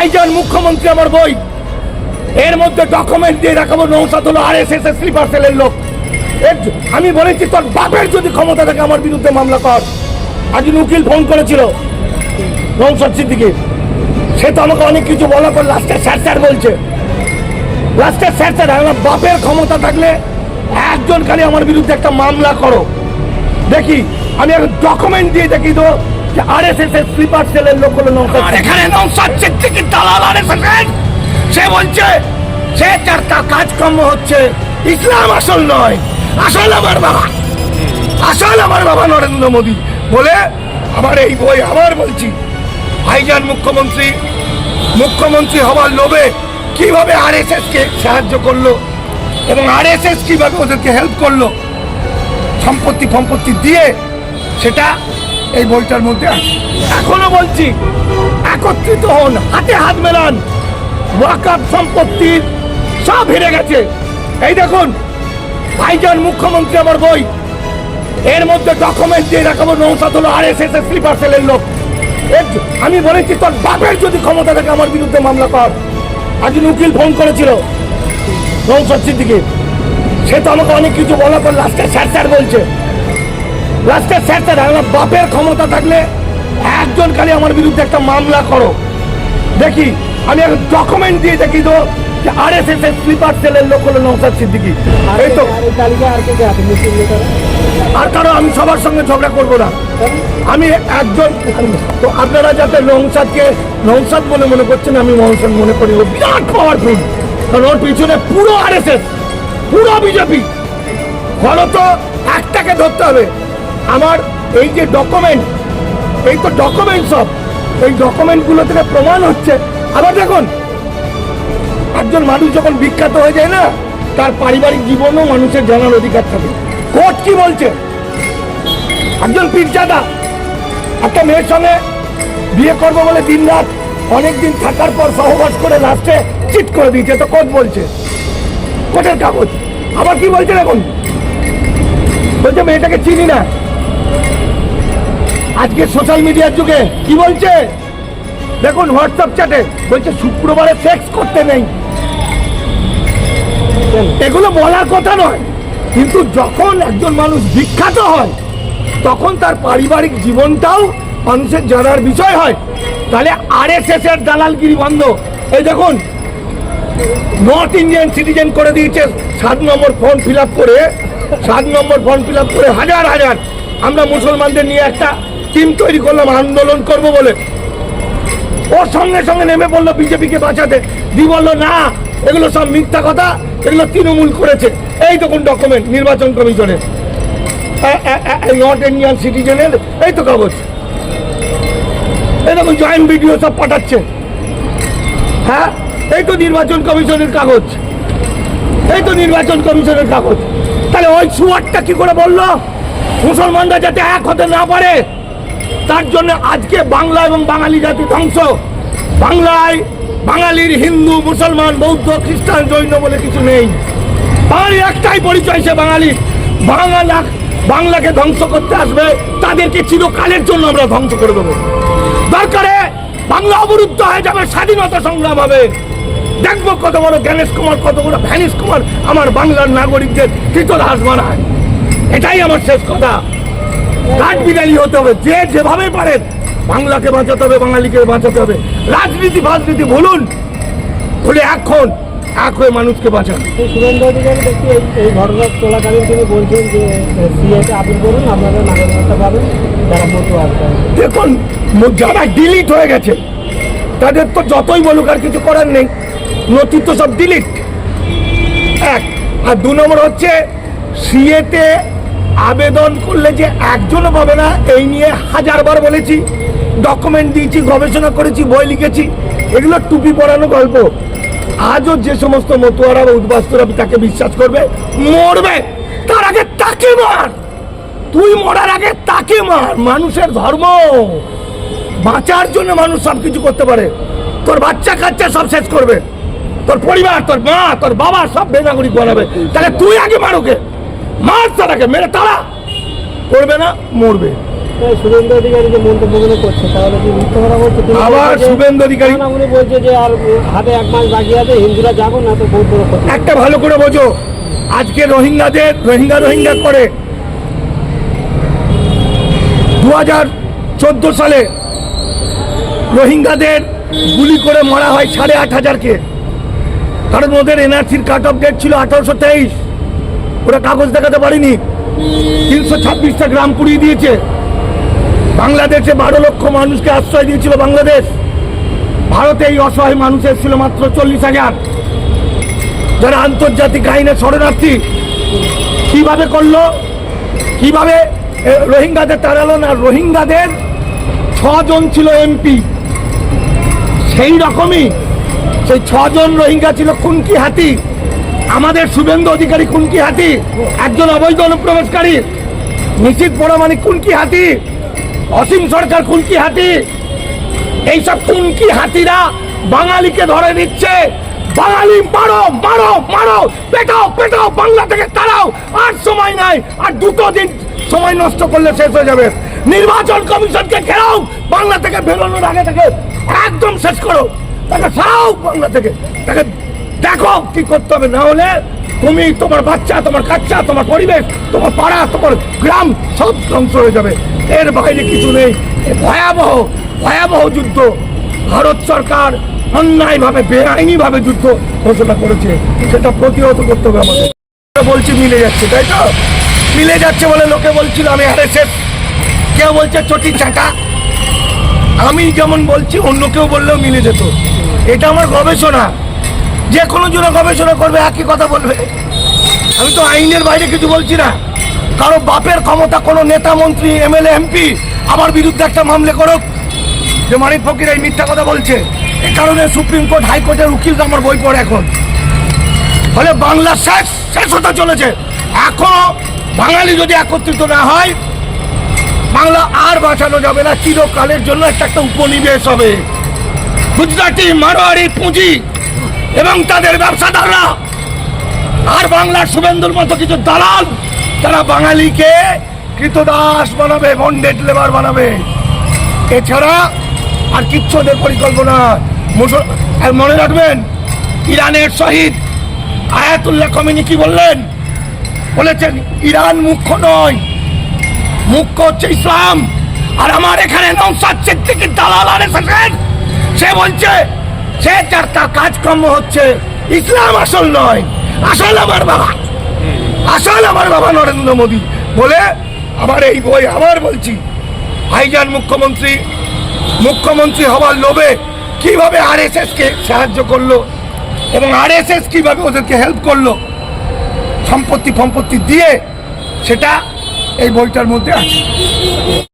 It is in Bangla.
ভাইজান মুখ্যমন্ত্রী আমার বই, এর মধ্যে ডকুমেন্ট দিয়ে দেখাবো নৌসাদ হলো RSS এর স্লিপার সেলের লোক। আমি বলেছি তোর বাপের যদি ক্ষমতা থাকে আমার বিরুদ্ধে মামলা কর। আজ উকিল ফোন করেছিল নৌসাদ সিদ্দিকী, সে তো আমাকে অনেক কিছু বলার পর লাস্টে স্যার বলছে, লাস্টে স্যার আমার বাপের ক্ষমতা থাকলে একজন খালি আমার বিরুদ্ধে একটা মামলা করো, দেখি আমি এখন ডকুমেন্ট দিয়ে দেখি তো যে RSS এর স্লিপার সেলের লোক হলো নৌসাদ। এখানে নৌসাদ সিদ্দিকী দালাল RSS এর, সে বলছে সে তার কাজকর্ম হচ্ছে ইসলাম আসল নয়, আসল আমার বাবা, আসল আমার বাবা নরেন্দ্র মোদী বলে আমার এই বই আবার বলছি। ভাইজান মুখ্যমন্ত্রী হওয়ার লোভে কিভাবে RSS কে সাহায্য করলো এবং RSS কিভাবে ওদেরকে হেল্প করলো, সম্পত্তি দিয়ে সেটা এই বইটার মধ্যে আছে। এখনো বলছি একত্রিত হন, হাতে হাত মেলান, ওয়াকফ সম্পত্তির সব হেরে গেছে। এই দেখুন ভাইজান মুখ্যমন্ত্রী আমার বই, এর মধ্যে ডকুমেন্ট দিয়ে দেখাবো নৌসাদ হলো RSS এর স্লিপার সেলের লোক। আমি বলেছি তোর বাপের যদি ক্ষমতা থাকে আমার বিরুদ্ধে মামলা কর। আজ উকিল ফোন করেছিল নৌসাদ সিদ্দিকী, সে তো আমাকে অনেক কিছু বলার পর লাস্টে স্যার বলছে, লাস্টে স্যার আমার বাপের ক্ষমতা থাকলে একজন খালি আমার বিরুদ্ধে একটা মামলা করো, দেখি আমি এখন ডকুমেন্ট দিয়ে দেখি তো যে RSS এর স্লিপার সেলের লোক হলো নৌসাদ সিদ্দিকী। এই তো আর কারো আমি সবার সঙ্গে ঝগড়া করবো না, আমি একজন। তো আপনারা যাতে নৌসাদকে নৌসাদ বলে মনে করছেন, আমি নৌসাদ মনে করি ও বিরাট পাওয়ারফুল, কারণ ওর পিছনে পুরো RSS, পুরো বিজেপি। ফলত একটাকে ধরতে হবে, আমার এই যে ডকুমেন্ট, এই তো ডকুমেন্ট সব, এই ডকুমেন্টগুলো থেকে প্রমাণ হচ্ছে। আবার দেখুন একজন মানুষ যখন বিখ্যাত হয়ে যায় না, তার পারিবারিক জীবনও মানুষের জানার অধিকার থাকে। কোর্ট কি বলছে, একজন পীরজাদা একটা মেয়ের সঙ্গে বিয়ে করবো বলে দিন রাত অনেকদিন থাকার পর সহবাস করে লাস্টে চিট করে দিয়েছে, তো কোর্ট বলছে, কোর্টের কাগজ। আবার কি বলছে দেখুন, বলছে মেয়েটাকে চিনি না। আজকে সোশ্যাল মিডিয়ার যুগে কি বলছে দেখুন, হোয়াটসঅ্যাপ চ্যাটে বলছে শুক্রবারে সেক্স করতে নেই। এগুলো বলার কথা নয়, কিন্তু যখন একজন মানুষ বিখ্যাত হয় তখন তার পারিবারিক জীবনটাও মানুষের জানার বিষয় হয়। তাহলে RSS এর দালালগিরি বন্ধ। এই দেখুন নর্থ ইন্ডিয়ান সিটিজেন করে দিয়েছে 7 নম্বর ফর্ম ফিল আপ করে, 7 নম্বর ফর্ম ফিল আপ করে হাজার হাজার আমরা মুসলমানদের নিয়ে একটা টিম তৈরি করলাম আন্দোলন করব বলে। ওর সঙ্গে সঙ্গে নেমে পড়লো বিজেপিকে বাঁচাতে, দি বললো না এগুলো সব মিথ্যা কথা, এগুলো তৃণমূল করেছে। এই দেখুন ডকুমেন্ট নির্বাচন কমিশনের, নর্থ ইন্ডিয়ান সিটিজেনের এই তো কাগজ, এই দেখুন জয়েন্ট ভিডিও সব পাঠাচ্ছে। হ্যাঁ এই তো নির্বাচন কমিশনের কাগজ, এই তো নির্বাচন কমিশনের কাগজ। তাহলে ওই সুয়ারটা কি করে বললো মুসলমানরা যাতে এক হতে না পারে, তার জন্য আজকে বাংলা এবং বাঙালি জাতি ধ্বংস। বাংলায় বাঙালির হিন্দু মুসলমান বৌদ্ধ খ্রিস্টান জৈন বলে কিছু নেই, বাঙালির একটাই পরিচয়, সে বাঙালি। বাংলাকে ধ্বংস করতে আসবে তাদেরকে চিরকালের জন্য আমরা ধ্বংস করে দেবো। দরকারে বাংলা অবরুদ্ধ হয়ে যাবে, স্বাধীনতা সংগ্রাম হবে। দেখবো কত বড় জ্ঞানেশ কুমার, কত বড় ভ্যানিশ কুমার আমার বাংলার নাগরিকদের কৃতদাস বানায়। এটাই আমার শেষ কথা। কাঠ বিড়ালি হতে হবে, যে যেভাবে পারেন বাংলাকে বাঁচাতে হবে, বাঙালিকে বাঁচাতে হবে। রাজনীতি ফাজনীতি ভুলুন, ভুলে এখন এক হয়ে মানুষকে বাঁচান। শুভেন্দু অধিকারী দেখি এই ঘটনা চলাকালীন তিনি বলছেন যে সিএতে আপিল করুন, আপনারা নাগরিকত্ব পাবেন যারা মতুয়া। দেখুন যারা ডিলিট হয়ে গেছে তাদের তো যতই বলুক আর কিছু করার নেই, নথি তো সব ডিলিট। এক আর 2 নম্বর হচ্ছে সিএতে আবেদন করলে যে একজনও পাবে না, এই নিয়ে হাজারবার বলেছি, ডকুমেন্ট দিয়েছি, গবেষণা করেছি, বই লিখেছি। এগুলো টুপি পরানো গল্প। আজও যে সমস্ত মতুয়ারা বা উদ্বাস্তুরা তাকে বিশ্বাস করবে, মরবে তার আগে তাকে মার, তুই মরার আগে তাকে মার। মানুষের ধর্ম, বাঁচার জন্য মানুষ সবকিছু করতে পারে। তোর বাচ্চা কাচ্চা সব শেষ করবে, তোর পরিবার, তোর মা, তোর বাবা সব বেনাগরিক বানাবে। তাহলে তুই আগে মারোকে, মার তারাকে, মেরে তারা করবে না, মরবে। তাই শুভেন্দু অধিকারী যে মন্তব্যগুলো করছে তাহলে কি মিথ্যা কথা বলছে? তিনি আবার বলছে যে- শুভেন্দু অধিকারী- না, উনি বলছে যে আর হাতে 1 মাস বাকি আছে, হিন্দুরা যাবো না তো বহুত বড় ক্ষতি। একটা ভালো করে বোঝো, আজকে রোহিঙ্গা করে 2014 সালে রোহিঙ্গাদের গুলি করে মারা হয় 8,500-কে, কারণ ওদের এনআরসির কাট অফ ডেট ছিল 1823, ওরা কাগজ দেখাতে পারেনি। 326টা গ্রাম পুড়িয়ে দিয়েছে। বাংলাদেশে 12 লক্ষ মানুষকে আশ্রয় দিয়েছিল বাংলাদেশ। ভারতে এই অসহায় মানুষের ছিল মাত্র 40,000, যারা আন্তর্জাতিক আইনে শরণার্থী। কিভাবে করলো, কিভাবে রোহিঙ্গাদের তাড়ালো না? রোহিঙ্গাদের 6 জন ছিল এমপি, সেই রকমই সেই 6 জন রোহিঙ্গা ছিল খুনকি হাতি। আমাদের শুভেন্দু অধিকারী খুনকি হাতি, একজন অবৈধ অনুপ্রবেশকারী। নিশ্চিত পরামানিক খুনকি হাতি, অসীম সরকার খুনকি হাতি। এইসব খুনকি হাতিরা বাঙালিকে ধরে নিচ্ছে। বাঙালি মারো মারো মারো, পেটাও পেটাও, বাংলা থেকে তাড়াও। আর সময় নাই, আর 2 দিন সময় নষ্ট করলে শেষ হয়ে যাবে। নির্বাচন কমিশনকে ঘেরাও, বাংলা থেকে বেরোনোর আগে থেকে একদম শেষ করো, তাকে সরাও বাংলা থেকে। তাকে দেখো কি করতে হবে, না হলে তুমি, তোমার বাচ্চা, তোমার কাচ্চা, তোমার পরিবেশ, তোমার পাড়া, তোমার গ্রাম সব ধ্বংস হয়ে যাবে। এর বাইরে কিছু নেই। ভয়াবহ ভয়াবহ যুদ্ধ ভারত সরকার অন্যায়ভাবে বেআইনিভাবে যুদ্ধ ঘোষণা করেছে, সেটা প্রতিহত করতে হবে আমাদের। বলছি মিলে যাচ্ছে, তাই তো? মিলে যাচ্ছে বলে লোকে বলছিল আমি আরএসএস, কেউ বলছে চটি চাটা। আমি যেমন বলছি অন্য কেউ বললেও মিলে যেত। এটা আমার গবেষণা, যে কোনো জন্য গবেষণা করবে একই কথা বলবে। আমি তো আইনের বাইরে কিছু বলছি না। কারো বাপের ক্ষমতা কোনো নেতা মন্ত্রী এমএলএ এমপি আমার বিরুদ্ধে একটা মামলা করুক যে মানিক ফকির এই মিথ্যা কথা বলছে। এই কারণে সুপ্রিম কোর্ট হাইকোর্টের উকিল আমার বই পড়ে এখন। ফলে বাংলা শেষ শেষ হতে চলেছে। এখনো বাঙালি যদি একত্রিত না হয়, বাংলা আর বাঁচানো যাবে না। চিরকালের জন্য একটা উপনিবেশ হবে। গুজরাটি, মারোয়ারি পুঁজি এবং তাদের ব্যবসাদাররা আর বাংলার শুভেন্দুর মতো কিছু দালাল, তারা বাঙালিকে কৃতদাস বানাবে, বন্ডেড লেবার বানাবে। এছাড়া আর কিচ্ছু ওদের পরিকল্পনা। আর মনে রাখবেন, ইরানের শহীদ আয়াতুল্লাহ খমেনি কি বললেন? বলেছেন ইরান মুখ্য নয়, মুখ্য হচ্ছে ইসলাম। আর আমার এখানে নওশাদ সিদ্দিকী দালাল আরএসএসের, সে বলছে সে তার কাজকর্ম হচ্ছে ইসলাম আসল নয়, আসল আমার বাবা, আসল আমার বাবা নরেন্দ্র মোদী বলে আমার এই বই আবার বলছি। ভাইজান মুখ্যমন্ত্রী হওয়ার লোভে কিভাবে আরএসএস কে সাহায্য করলো এবং আরএসএস কিভাবে ওদেরকে হেল্প করলো সম্পত্তি দিয়ে, সেটা এই বইটার মধ্যে আছে।